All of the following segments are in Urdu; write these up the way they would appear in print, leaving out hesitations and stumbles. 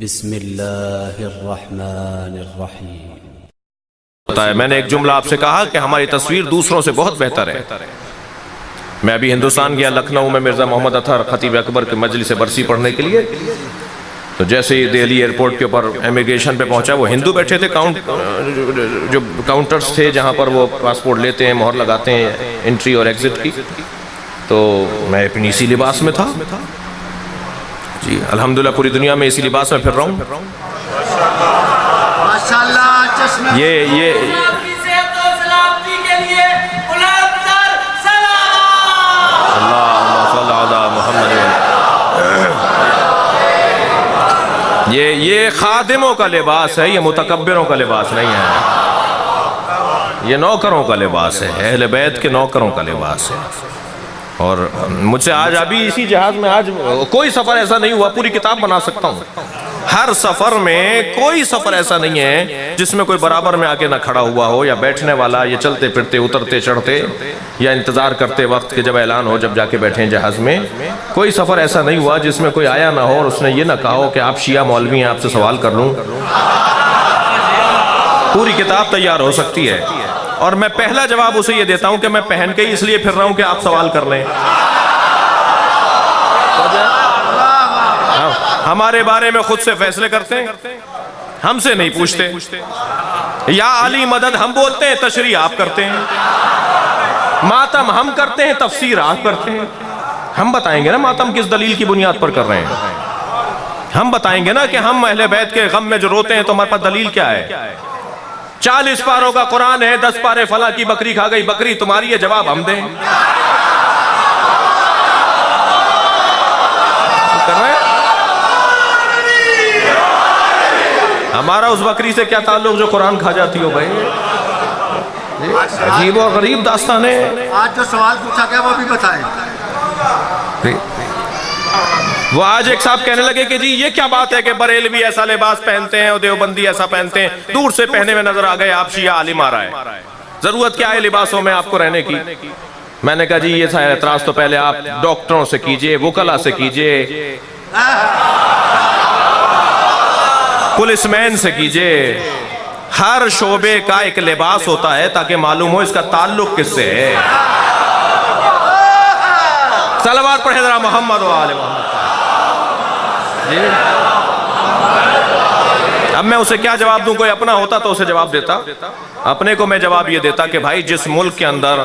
بسم اللہ الرحمن الرحیم۔ میں نے ایک جملہ آپ سے کہا کہ ہماری تصویر دوسروں سے بہت بہتر ہے۔ میں ابھی ہندوستان گیا، لکھنؤ میں مرزا محمد اطہر خطیب اکبر کے مجلس برسی پڑھنے کے لیے، تو جیسے ہی دہلی ایئرپورٹ کے اوپر امیگریشن پہ پہنچا، وہ ہندو بیٹھے تھے، جو کاؤنٹرز تھے جہاں پر وہ پاسپورٹ لیتے ہیں، مہر لگاتے ہیں انٹری اور ایگزٹ کی، تو میں اپنی اسی لباس میں تھا جی، الحمدللہ پوری دنیا میں اسی لباس میں پھر رہا ہوں۔ یہ یہ خادموں کا لباس ہے، یہ متکبروں کا لباس نہیں ہے، یہ نوکروں کا لباس ہے، اہل بیت کے نوکروں کا لباس ہے۔ اور مجھ سے آج ابھی اسی جہاز میں آج کوئی سفر ایسا نہیں ہوا، پوری کتاب بنا سکتا ہوں، ہر سفر میں کوئی سفر ایسا نہیں ہے جس میں کوئی برابر میں آکے نہ کھڑا ہوا ہو، یا بیٹھنے والا، یا چلتے پھرتے اترتے چڑھتے، یا انتظار کرتے وقت کہ جب اعلان ہو جب جا کے بیٹھیں جہاز میں، کوئی سفر ایسا نہیں ہوا جس میں کوئی آیا نہ ہو اور اس نے یہ نہ کہا ہو کہ آپ شیعہ مولوی ہیں، آپ سے سوال کر لوں۔ پوری کتاب تیار ہو سکتی ہے، اور میں پہلا جواب اسے یہ دیتا ہوں کہ میں پہن کے اس لیے پھر رہا ہوں کہ آپ سوال کر لیں۔ ہمارے بارے میں خود سے فیصلے کرتے ہیں، ہم سے نہیں پوچھتے، یا علی مدد ہم بولتے ہیں، تشریح آپ کرتے ہیں، ماتم ہم کرتے ہیں، تفسیر آپ کرتے ہیں۔ ہم بتائیں گے نا ماتم کس دلیل کی بنیاد پر کر رہے ہیں، ہم بتائیں گے نا کہ ہم اہل بیت کے غم میں جو روتے ہیں تو ہمارے پاس دلیل کیا ہے۔ 40 پاروں کا قرآن ہے، 10 پارے فلاں کی بکری کھا گئی، بکری تمہاری ہے، جواب ہم دیں۔ ہمارا اس بکری سے کیا تعلق جو قرآن کھا جاتی ہو بھائی؟ عجیب و غریب داستان ہے۔ آج جو سوال پوچھا گیا وہ بھی بتائیں۔ وہ آج ایک صاحب کہنے لگے کہ جی یہ کیا بات ہے کہ بریلوی ایسا لباس پہنتے ہیں اور دیوبندی ایسا پہنتے ہیں، دور سے پہنے میں نظر آ گئے آپ شیعہ عالم آ رہا ہے، ضرورت کیا ہے لباسوں میں آپ کو رہنے کی؟ میں نے کہا جی یہ اعتراض تو پہلے آپ ڈاکٹروں سے کیجئے، وکلا سے کیجئے، پولیس مین سے کیجئے۔ ہر شعبے کا ایک لباس ہوتا ہے تاکہ معلوم ہو اس کا تعلق کس سے ہے۔ صلوات پڑھیں ذرا محمد و آل محمد۔ اب میں اسے کیا جواب دوں؟ کوئی اپنا ہوتا تو اسے جواب دیتا، اپنے کو میں جواب یہ دیتا کہ بھائی جس ملک کے اندر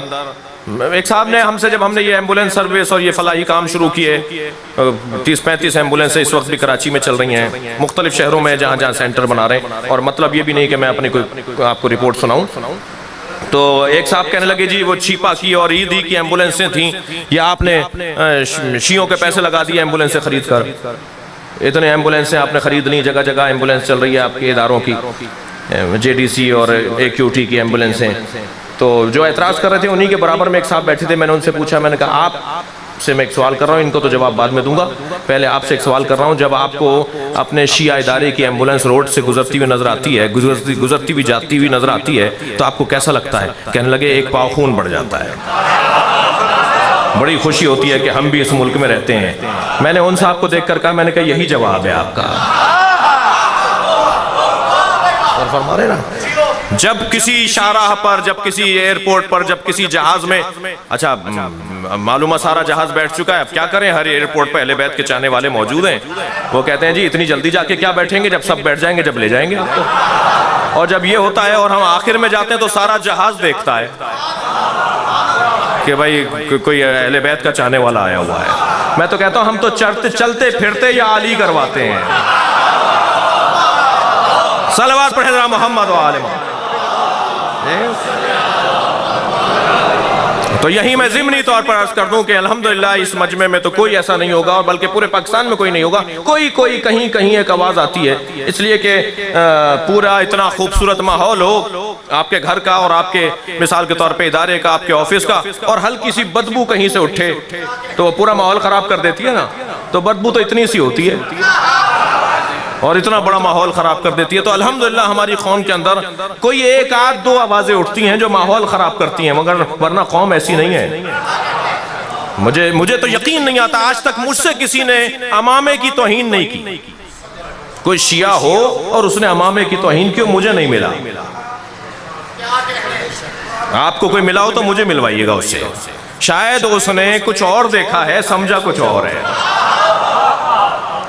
ایک صاحب نے ہم سے، جب ہم نے یہ ایمبولینس سروس اور یہ فلاحی کام شروع کیے، 30-35 ایمبولینس اس وقت بھی کراچی میں چل رہی ہیں، مختلف شہروں میں جہاں جہاں سینٹر بنا رہے ہیں، اور مطلب یہ بھی نہیں کہ میں اپنی کوئی آپ کو رپورٹ سناؤں۔ تو ایک صاحب کہنے لگے جی وہ چھیپا کی اور عیدی کی ایمبولینسیں تھیں، یہ آپ نے شیعوں کے پیسے لگا دیے ایمبولینسیں خرید کر، اتنے ایمبولینسیں آپ نے خرید لی، جگہ جگہ ایمبولینس چل رہی ہے آپ کے اداروں کی، جے ڈی سی اور اے کیو ٹی کی ایمبولینسیں۔ تو جو اعتراض کر رہے تھے انہی کے برابر میں ایک صاحب بیٹھے تھے، میں نے ان سے پوچھا، میں نے کہا آپ سے میں ایک سوال کر رہا ہوں، ان کو تو جواب بعد میں دوں گا، پہلے آپ سے ایک سوال کر رہا ہوں، جب آپ کو اپنے شیعہ ادارے کی ایمبولینس روڈ سے گزرتی ہوئی نظر آتی ہے، گزرتی ہوئی جاتی ہوئی نظر آتی ہے، تو آپ کو کیسا لگتا ہے؟ کہنے لگے ایک پاؤ خون بڑھ جاتا ہے، بڑی خوشی ہوتی ہے کہ ہم بھی اس ملک میں رہتے ہیں۔ میں نے ان صاحب کو دیکھ کر کہا، میں نے کہا یہی جواب ہے آپ کا۔ اور فرما رہے نا، جب کسی شاہراہ پر، جب کسی ایئرپورٹ پر، جب کسی جہاز میں، اچھا معلومہ سارا جہاز بیٹھ چکا ہے، اب کیا کریں، ہر ایئرپورٹ پہ اہل بیت کے چاہنے والے موجود ہیں، وہ کہتے ہیں جی اتنی جلدی جا کے کیا بیٹھیں گے، جب سب بیٹھ جائیں گے جب لے جائیں گے آپ کو۔ اور جب یہ ہوتا ہے اور ہم آخر میں جاتے ہیں تو سارا جہاز دیکھتا ہے کہ بھائی کوئی اہل بیت کا چاہنے والا آیا ہوا ہے۔ میں تو کہتا ہوں ہم تو چلتے پھرتے یا علی کرواتے ہیں۔ صلوات پڑھیں ذرا محمد و آل محمد۔ تو یہی میں ضمنی طور پر عرض کر دوں کہ الحمدللہ اس مجمع میں تو کوئی ایسا نہیں ہوگا، اور بلکہ پورے پاکستان میں کوئی نہیں ہوگا، کوئی کہیں ایک آواز آتی ہے، اس لیے کہ پورا اتنا خوبصورت ماحول ہو آپ کے گھر کا اور آپ کے مثال کے طور پہ ادارے کا، آپ کے آفس کا، اور ہلکی سی بدبو کہیں سے اٹھے تو وہ پورا ماحول خراب کر دیتی ہے نا۔ تو بدبو تو اتنی سی ہوتی ہے اور اتنا بڑا ماحول خراب کر دیتی ہے۔ تو الحمدللہ ہماری قوم کے اندر کوئی ایک آدھ دو آوازیں اٹھتی ہیں جو ماحول خراب کرتی ہیں، مگر ورنہ قوم ایسی نہیں ہے۔ مجھے تو یقین نہیں آتا آج تک مجھ سے کسی نے امامے کی توہین نہیں کی، کوئی شیعہ ہو اور اس نے امامے کی توہین کیوں؟ مجھے نہیں ملا. آپ کو کوئی ملا ہو تو مجھے ملوائیے گا اس سے. شاید اس نے کچھ اور دیکھا ہے، سمجھا کچھ اور ہے.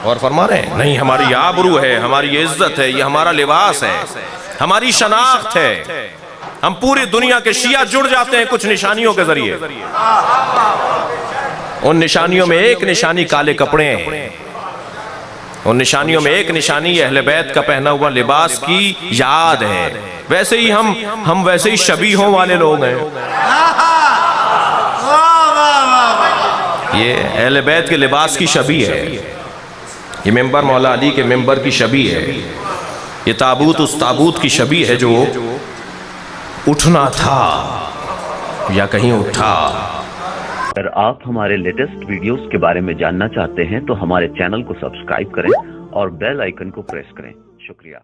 اور فرما رہے ہیں نہیں، ہماری یہ آبرو ہے، ہماری یہ عزت ہے، یہ ہمارا لباس ہے، ہماری شناخت ہے. ہم پوری دنیا کے شیعہ جڑ جاتے ہیں کچھ نشانیوں کے ذریعے. ان نشانیوں میں ایک نشانی کالے کپڑے ہیں. ان نشانیوں میں ایک نشانی اہل بیت کا پہنا ہوا لباس کی یاد ہے. ویسے ہی ہم ویسے ہی شبیہوں والے لوگ ہیں. یہ اہل بیت کے لباس کی شبیہ ہے. یہ ممبر مولا علی کے ممبر کی شبیہ ہے. یہ تابوت اس تابوت کی شبیہ ہے جو اٹھنا تھا یا کہیں اٹھا. اگر آپ ہمارے لیٹسٹ ویڈیوز کے بارے میں جاننا چاہتے ہیں تو ہمارے چینل کو سبسکرائب کریں اور بیل آئیکن کو پریس کریں. شکریہ.